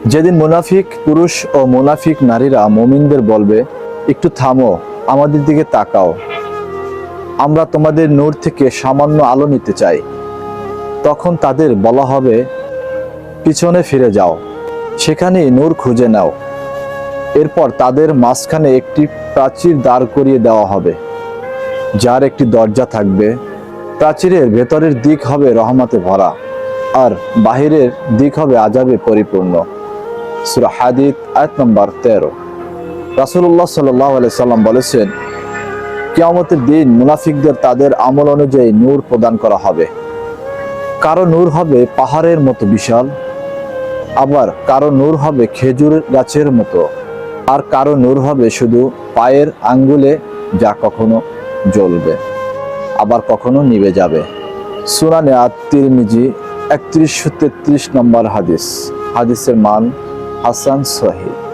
যেদিন মুনাফিক পুরুষ ও মুনাফিক নারীরা মুমিনদের বলবে, একটু থামো, আমাদের দিকে তাকাও, আমরা তোমাদের নূর থেকে সামান্য আলো নিতে চাই। তখন তাদের বলা হবে, পিছনে ফিরে যাও, সেখানেই নূর খুঁজে নাও। এরপর তাদের মাঝখানে একটি প্রাচীর দাঁড় করিয়ে দেওয়া হবে, যার একটি দরজা থাকবে। প্রাচীরের ভেতরের দিক হবে রহমতে ভরা, আর বাহিরের দিক হবে আযাবে পরিপূর্ণ। সূরা হাদীদ আয়াত নম্বর 13। রাসূলুল্লাহ সাল্লাল্লাহু আলাইহি সাল্লাম বলেছেন, কিয়ামতের দিন মুনাফিকদের তাদের আমল অনুযায়ী নূর প্রদান করা হবে। কারো নূর হবে পাহাড়ের মতো বিশাল, আবার কারো নূর হবে খেজুর গাছের মতো, আর কারো নূর হবে শুধু পায়ের আঙ্গুলে, যা কখনো জ্বলবে আবার কখনো নিভে যাবে। সুনানে আত-তিরমিজি 3133 নম্বর হাদিস। হাদিসের মান হাসান সহিহ।